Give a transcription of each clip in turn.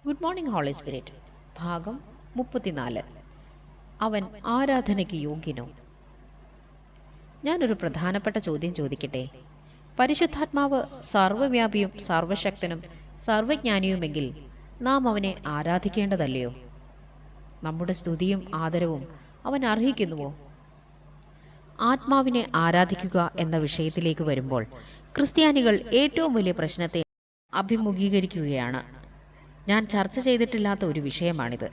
Good morning holy spirit ഭാഗം 34. അവൻ ആരാധനയ്ക്ക് യോഗ്യനോ? ഞാനൊരു പ്രധാനപ്പെട്ട ചോദ്യം ചോദിക്കട്ടെ. പരിശുദ്ധാത്മാവ് സർവ്വവ്യാപിയും സർവശക്തനും സർവജ്ഞാനിയുമെങ്കിൽ നാം അവനെ ആരാധിക്കേണ്ടതല്ലയോ? നമ്മുടെ സ്തുതിയും ആദരവും അവൻ അർഹിക്കുന്നുവോ? ആത്മാവിനെ ആരാധിക്കുക എന്ന വിഷയത്തിലേക്ക് വരുമ്പോൾ ക്രിസ്ത്യാനികൾ ഏറ്റവും വലിയ പ്രശ്നത്തെ അഭിമുഖീകരിക്കുകയാണ്. ഞാൻ ചർച്ച ചെയ്തിട്ടില്ലാത്ത ഒരു വിഷയമാണിത്.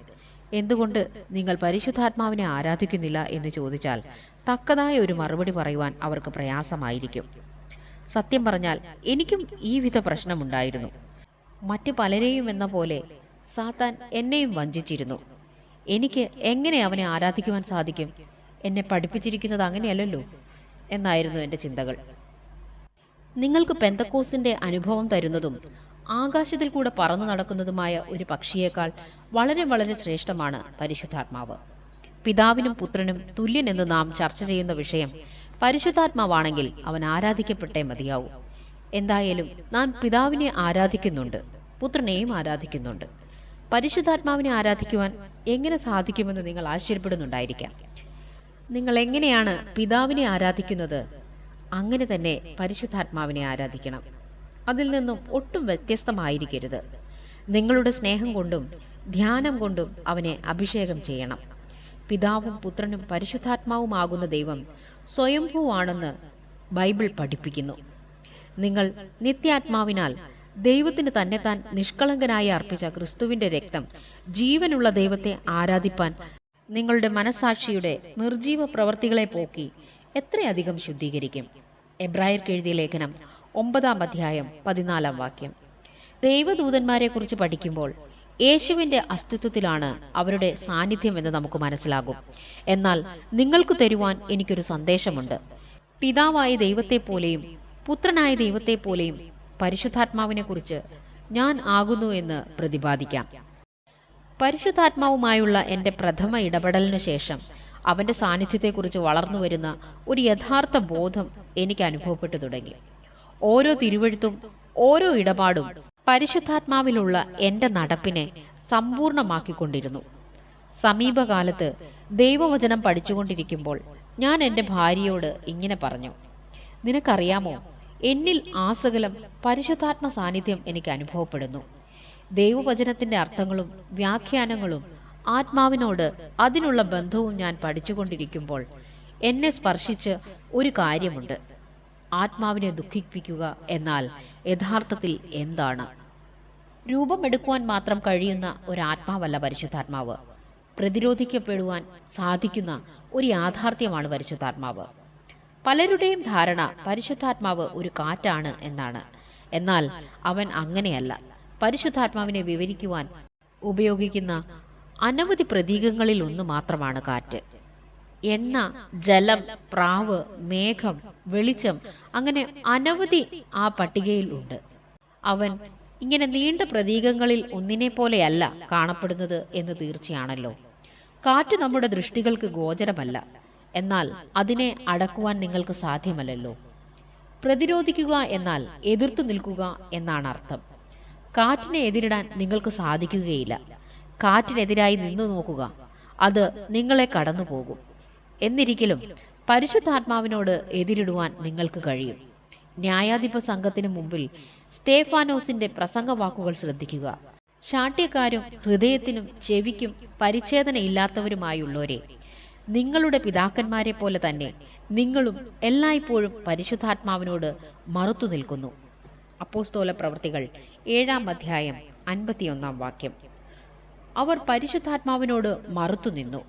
എന്തുകൊണ്ട് നിങ്ങൾ പരിശുദ്ധാത്മാവിനെ ആരാധിക്കുന്നില്ല എന്ന് ചോദിച്ചാൽ തക്കതായ ഒരു മറുപടി പറയുവാൻ അവർക്ക് പ്രയാസമായിരിക്കും. സത്യം പറഞ്ഞാൽ എനിക്കും ഈ വിധ പ്രശ്നമുണ്ടായിരുന്നു. മറ്റു പലരെയും എന്ന പോലെ സാത്താൻ എന്നെയും വഞ്ചിച്ചിരുന്നു. എനിക്ക് എങ്ങനെ അവനെ ആരാധിക്കുവാൻ സാധിക്കും? എന്നെ പഠിപ്പിച്ചിരിക്കുന്നത് അങ്ങനെയല്ലല്ലോ എന്നായിരുന്നു എൻ്റെ ചിന്തകൾ. നിങ്ങൾക്ക് പെന്തക്കോസ്തിൻ്റെ അനുഭവം തരുന്നതും ആകാശത്തിൽ കൂടെ പറന്നു നടക്കുന്നതുമായ ഒരു പക്ഷിയേക്കാൾ വളരെ വളരെ ശ്രേഷ്ഠമാണ് പരിശുദ്ധാത്മാവ്. പിതാവിനും പുത്രനും തുല്യനെന്ന് നാം ചർച്ച ചെയ്യുന്ന വിഷയം പരിശുദ്ധാത്മാവാണെങ്കിൽ അവൻ ആരാധിക്കപ്പെട്ടേ മതിയാവൂ. എന്തായാലും നാം പിതാവിനെ ആരാധിക്കുന്നുണ്ട്, പുത്രനെയും ആരാധിക്കുന്നുണ്ട്. പരിശുദ്ധാത്മാവിനെ ആരാധിക്കുവാൻ എങ്ങനെ സാധിക്കുമെന്ന് നിങ്ങൾ ആശ്ചര്യപ്പെടുന്നുണ്ടായിരിക്കാം. നിങ്ങൾ എങ്ങനെയാണ് പിതാവിനെ ആരാധിക്കുന്നത്, അങ്ങനെ തന്നെ പരിശുദ്ധാത്മാവിനെ ആരാധിക്കണം. അതിൽ നിന്നും ഒട്ടും വ്യത്യസ്തമായിരിക്കരുത്. നിങ്ങളുടെ സ്നേഹം കൊണ്ടും ധ്യാനം കൊണ്ടും അവനെ അഭിഷേകം ചെയ്യണം. പിതാവും പുത്രനും പരിശുദ്ധാത്മാവുമാകുന്ന ദൈവം സ്വയംഭൂവാണെന്ന് ബൈബിൾ പഠിപ്പിക്കുന്നു. നിങ്ങൾ നിത്യാത്മാവിനാൽ ദൈവത്തിന് തന്നെത്താൻ നിഷ്കളങ്കനായി അർപ്പിച്ച ക്രിസ്തുവിന്റെ രക്തം ജീവനുള്ള ദൈവത്തെ ആരാധിപ്പാൻ നിങ്ങളുടെ മനസ്സാക്ഷിയുടെ നിർജീവ പ്രവർത്തികളെ പോക്കി എത്രയധികം ശുദ്ധീകരിക്കും. എബ്രായർക്ക് എഴുതിയ ലേഖനം 9-ാം അധ്യായം 14-ാം വാക്യം. ദൈവദൂതന്മാരെക്കുറിച്ച് പഠിക്കുമ്പോൾ യേശുവിൻ്റെ അസ്തിത്വത്തിലാണ് അവരുടെ സാന്നിധ്യമെന്ന് നമുക്ക് മനസ്സിലാകും. എന്നാൽ നിങ്ങൾക്ക് തരുവാൻ എനിക്കൊരു സന്ദേശമുണ്ട്. പിതാവായ ദൈവത്തെപ്പോലെയും പുത്രനായ ദൈവത്തെപ്പോലെയും പരിശുദ്ധാത്മാവിനെക്കുറിച്ച് ഞാൻ ആകുന്നു എന്ന് പ്രതിപാദിക്കാം. പരിശുദ്ധാത്മാവുമായുള്ള എൻ്റെ പ്രഥമ ഇടപെടലിനു ശേഷം അവൻ്റെ സാന്നിധ്യത്തെക്കുറിച്ച് വളർന്നു വരുന്ന ഒരു യഥാർത്ഥ ബോധം എനിക്ക് അനുഭവപ്പെട്ടു തുടങ്ങി. ഓരോ തിരുവഴുത്തും ഓരോ ഇടപാടും പരിശുദ്ധാത്മാവിലുള്ള എൻ്റെ നടപ്പിനെ സമ്പൂർണമാക്കിക്കൊണ്ടിരുന്നു. സമീപകാലത്ത് ദൈവവചനം പഠിച്ചുകൊണ്ടിരിക്കുമ്പോൾ ഞാൻ എൻ്റെ ഭാര്യയോട് ഇങ്ങനെ പറഞ്ഞു: നിനക്കറിയാമോ, എന്നിൽ ആസകലം പരിശുദ്ധാത്മ സാന്നിധ്യം എനിക്ക് അനുഭവപ്പെടുന്നു. ദൈവവചനത്തിൻ്റെ അർത്ഥങ്ങളും വ്യാഖ്യാനങ്ങളും ആത്മാവിനോട് അതിനുള്ള ബന്ധവും ഞാൻ പഠിച്ചുകൊണ്ടിരിക്കുമ്പോൾ എന്നെ സ്പർശിച്ച് ഒരു കാര്യമുണ്ട്. ആത്മാവിനെ ദുഃഖിപ്പിക്കുക എന്നാൽ യഥാർത്ഥത്തിൽ എന്താണ്? രൂപമെടുക്കുവാൻ മാത്രം കഴിയുന്ന ഒരാത്മാവല്ല പരിശുദ്ധാത്മാവ്. പ്രതിരോധിക്കപ്പെടുവാൻ സാധിക്കുന്ന ഒരു യാഥാർത്ഥ്യമാണ് പരിശുദ്ധാത്മാവ്. പലരുടെയും ധാരണ പരിശുദ്ധാത്മാവ് ഒരു കാറ്റാണ് എന്നാണ്. എന്നാൽ അവൻ അങ്ങനെയല്ല. പരിശുദ്ധാത്മാവിനെ വിവരിക്കുവാൻ ഉപയോഗിക്കുന്ന അനവധി പ്രതീകങ്ങളിൽ ഒന്ന് മാത്രമാണ് കാറ്റ്. എണ്ണ, ജലം, പ്രാവ്, മേഘം, വെളിച്ചം, അങ്ങനെ അനവധി ആ പട്ടികയിൽ ഉണ്ട്. അവൻ ഇങ്ങനെ നീണ്ട പ്രതീകങ്ങളിൽ ഒന്നിനെ പോലെയല്ല കാണപ്പെടുന്നത് എന്ന് തീർച്ചയാണല്ലോ. കാറ്റ് നമ്മുടെ ദൃഷ്ടികൾക്ക് ഗോചരമല്ല, എന്നാൽ അതിനെ അടക്കുവാൻ നിങ്ങൾക്ക് സാധ്യമല്ലല്ലോ. പ്രതിരോധിക്കുക എന്നാൽ എതിർത്തു നിൽക്കുക എന്നാണ് അർത്ഥം. കാറ്റിനെ എതിരിടാൻ നിങ്ങൾക്ക് സാധിക്കുകയില്ല. കാറ്റിനെതിരായി നിന്നു നോക്കുക, അത് നിങ്ങളെ കടന്നു പോകും. എന്നിരിക്കലും പരിശുദ്ധാത്മാവിനോട് എതിരിടുവാൻ നിങ്ങൾക്ക് കഴിയും. ന്യായാധിപ സംഘത്തിന് മുമ്പിൽ സ്തേഫാനോസിന്റെ പ്രസംഗവാക്കുകൾ ശ്രദ്ധിക്കുക. ശാഠ്യക്കാരും ഹൃദയത്തിനും ചെവിക്കും പരിച്ഛേദനയില്ലാത്തവരുമായുള്ളവരെ, നിങ്ങളുടെ പിതാക്കന്മാരെ പോലെ തന്നെ നിങ്ങളും എല്ലായ്പ്പോഴും പരിശുദ്ധാത്മാവിനോട് മറുത്തു നിൽക്കുന്നു. അപ്പോസ്തല പ്രവൃത്തികൾ 7-ാം അധ്യായം 51-ാം വാക്യം. അവർ പരിശുദ്ധാത്മാവിനോട് മറുത്തു നിന്നു.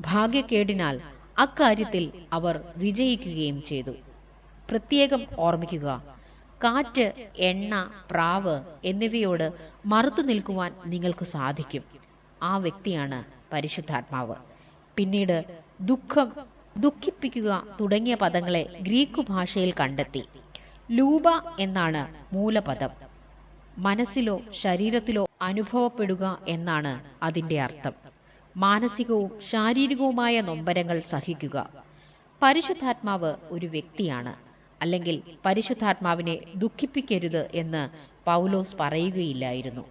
ഭാഗ്യക്കേടിനാൽ അക്കാര്യത്തിൽ അവർ വിജയിക്കുകയും ചെയ്തു. പ്രത്യേകം ഓർമ്മിക്കുക, കാറ്റ്, എണ്ണ, പ്രാവ് എന്നിവയോട് മറുത്തു നിൽക്കുവാൻ നിങ്ങൾക്ക് സാധിക്കും. ആ വ്യക്തിയാണ് പരിശുദ്ധാത്മാവ്. പിന്നീട് ദുഃഖം, ദുഃഖിപ്പിക്കുക തുടങ്ങിയ പദങ്ങളെ ഗ്രീക്ക് ഭാഷയിൽ കണ്ടെത്തി. ലൂബ എന്നാണ് മൂലപദം. മനസ്സിലോ ശരീരത്തിലോ അനുഭവപ്പെടുക എന്നാണ് അതിൻ്റെ അർത്ഥം. മാനസികവും ശാരീരികവുമായ നൊമ്പരങ്ങൾ സഹിക്കുക. പരിശുദ്ധാത്മാവ് ഒരു വ്യക്തിയാണ്. അല്ലെങ്കിൽ പരിശുദ്ധാത്മാവിനെ ദുഃഖിപ്പിക്കരുത് എന്ന് പൗലോസ് പറയുകയില്ലായിരുന്നു.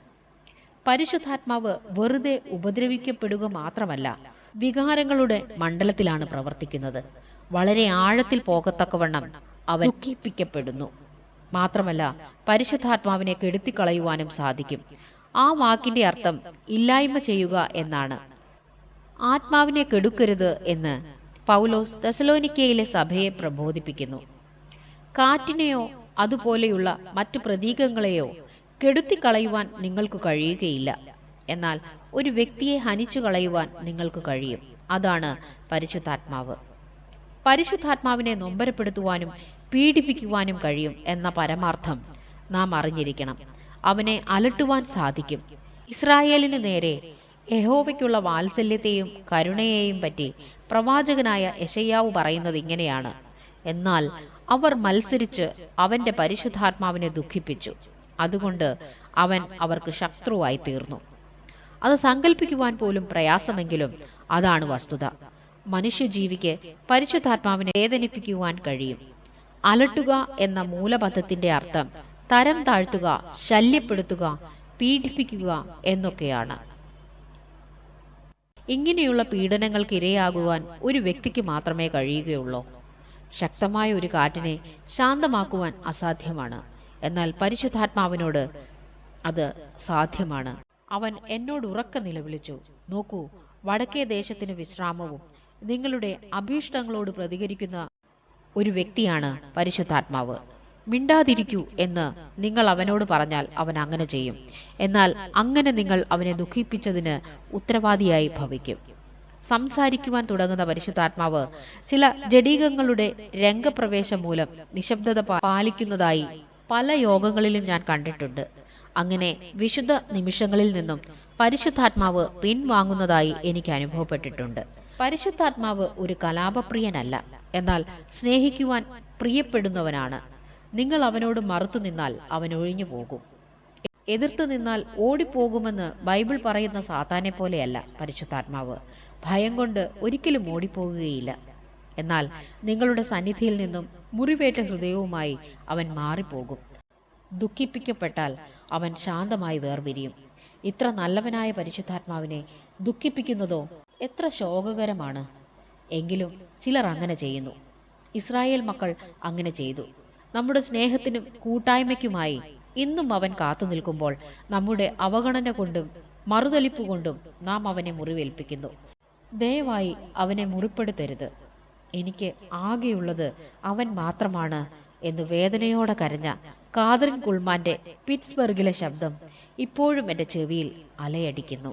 പരിശുദ്ധാത്മാവ് വെറുതെ ഉപദ്രവിക്കപ്പെടുക മാത്രമല്ല, വികാരങ്ങളുടെ മണ്ഡലത്തിലാണ് പ്രവർത്തിക്കുന്നത്. വളരെ ആഴത്തിൽ പോകത്തക്കവണ്ണം അവൻ ദുഃഖിപ്പിക്കപ്പെടുന്നു. മാത്രമല്ല, പരിശുദ്ധാത്മാവിനെ കെടുത്തിക്കളയുവാനും സാധിക്കും. ആ വാക്കിന്റെ അർത്ഥം ഇല്ലായ്മ ചെയ്യുക എന്നാണ്. ആത്മാവിനെ കെടുക്കരുത് എന്ന് പൗലോസ് തെസലോനിക്കയിലെ സഭയെ പ്രബോധിപ്പിക്കുന്നു. കാറ്റിനെയോ അതുപോലെയുള്ള മറ്റു പ്രതീകങ്ങളെയോ കെടുത്തിക്കളയുവാൻ നിങ്ങൾക്ക് കഴിയുകയില്ല. എന്നാൽ ഒരു വ്യക്തിയെ ഹനിച്ചു കളയുവാൻ നിങ്ങൾക്ക് കഴിയും. അതാണ് പരിശുദ്ധാത്മാവ്. പരിശുദ്ധാത്മാവിനെ നൊമ്പരപ്പെടുത്തുവാനും പീഡിപ്പിക്കുവാനും കഴിയും എന്ന പരമാർത്ഥം നാം അറിഞ്ഞിരിക്കണം. അവനെ അലട്ടുവാൻ സാധിക്കും. ഇസ്രായേലിനു നേരെ യഹോവയ്ക്കുള്ള വാത്സല്യത്തെയും കരുണയെയും പറ്റി പ്രവാചകനായ യെശയ്യാവ് പറയുന്നത് ഇങ്ങനെയാണ്: എന്നാൽ അവർ മത്സരിച്ച് അവന്റെ പരിശുദ്ധാത്മാവിനെ ദുഃഖിപ്പിച്ചു, അതുകൊണ്ട് അവൻ അവർക്ക് ശത്രുവായി തീർന്നു. അത് സങ്കല്പിക്കുവാൻ പോലും പ്രയാസമെങ്കിലും അതാണ് വസ്തുത. മനുഷ്യജീവിക്ക് പരിശുദ്ധാത്മാവിനെ വേദനിപ്പിക്കുവാൻ കഴിയും. അലട്ടുക എന്ന മൂലപദത്തിന്റെ അർത്ഥം തരം താഴ്ത്തുക, ശല്യപ്പെടുത്തുക, പീഡിപ്പിക്കുക എന്നൊക്കെയാണ്. ഇങ്ങനെയുള്ള പീഡനങ്ങൾക്ക് ഇരയാകുവാൻ ഒരു വ്യക്തിക്ക് മാത്രമേ കഴിയുകയുള്ളൂ. ശക്തമായ ഒരു കാറ്റിനെ ശാന്തമാക്കുവാൻ അസാധ്യമാണ്. എന്നാൽ പരിശുദ്ധാത്മാവിനോട് അത് സാധ്യമാണ്. അവൻ എന്നോട് ഉറക്കെ നിലവിളിച്ചു, നോക്കൂ, വടക്കേ ദേശത്തിന് വിശ്രാമവും നിങ്ങളുടെ അഭീഷ്ടങ്ങളോട് പ്രതികരിക്കുന്ന ഒരു വ്യക്തിയാണ് പരിശുദ്ധാത്മാവ്. മിണ്ടാതിരിക്കൂ എന്ന് നിങ്ങൾ അവനോട് പറഞ്ഞാൽ അവൻ അങ്ങനെ ചെയ്യും. എന്നാൽ അങ്ങനെ നിങ്ങൾ അവനെ ദുഃഖിപ്പിച്ചതിന് ഉത്തരവാദിയായി ഭവിക്കും. സംസാരിക്കുവാൻ തുടങ്ങുന്ന പരിശുദ്ധാത്മാവ് ചില ജഡീകങ്ങളുടെ രംഗപ്രവേശം മൂലം നിശബ്ദത പാലിക്കുന്നതായി പല യോഗങ്ങളിലും ഞാൻ കണ്ടിട്ടുണ്ട്. അങ്ങനെ വിശുദ്ധ നിമിഷങ്ങളിൽ നിന്നും പരിശുദ്ധാത്മാവ് പിൻവാങ്ങുന്നതായി എനിക്ക് അനുഭവപ്പെട്ടിട്ടുണ്ട്. പരിശുദ്ധാത്മാവ് ഒരു കലാപപ്രിയനല്ല, എന്നാൽ സ്നേഹിക്കുവാൻ പ്രിയപ്പെടുന്നവനാണ്. നിങ്ങൾ അവനോട് മറുത്തു നിന്നാൽ അവൻ ഒഴിഞ്ഞു പോകും. എതിർത്തു നിന്നാൽ ഓടിപ്പോകുമെന്ന് ബൈബിൾ പറയുന്ന സാത്താനെ പോലെയല്ല പരിശുദ്ധാത്മാവ്. ഭയം കൊണ്ട് ഒരിക്കലും ഓടിപ്പോകുകയില്ല. എന്നാൽ നിങ്ങളുടെ സന്നിധിയിൽ നിന്നും മുറിവേറ്റ ഹൃദയവുമായി അവൻ മാറിപ്പോകും. ദുഃഖിപ്പിക്കപ്പെട്ടാൽ അവൻ ശാന്തമായി വേർപിരിയും. ഇത്ര നല്ലവനായ പരിശുദ്ധാത്മാവിനെ ദുഃഖിപ്പിക്കുന്നതോ എത്ര ശോകകരമാണ്. എങ്കിലും ചിലർ അങ്ങനെ ചെയ്യുന്നു. ഇസ്രായേൽ മക്കൾ അങ്ങനെ ചെയ്തു. നമ്മുടെ സ്നേഹത്തിനും കൂട്ടായ്മയ്ക്കുമായി ഇന്നും അവൻ കാത്തു നിൽക്കുമ്പോൾ നമ്മുടെ അവഗണന കൊണ്ടും മറുതലിപ്പ് കൊണ്ടും നാം അവനെ മുറിവേൽപ്പിക്കുന്നു. ദയവായി അവനെ മുറിപ്പെടുത്തരുത്. എനിക്ക് ആകെയുള്ളത് അവൻ മാത്രമാണ് എന്ന് വേദനയോടെ കരഞ്ഞ കാതറിൻ കുൾമാന്റെ പിറ്റ്സ്ബർഗിലെ ശബ്ദം ഇപ്പോഴും എൻ്റെ ചെവിയിൽ അലയടിക്കുന്നു.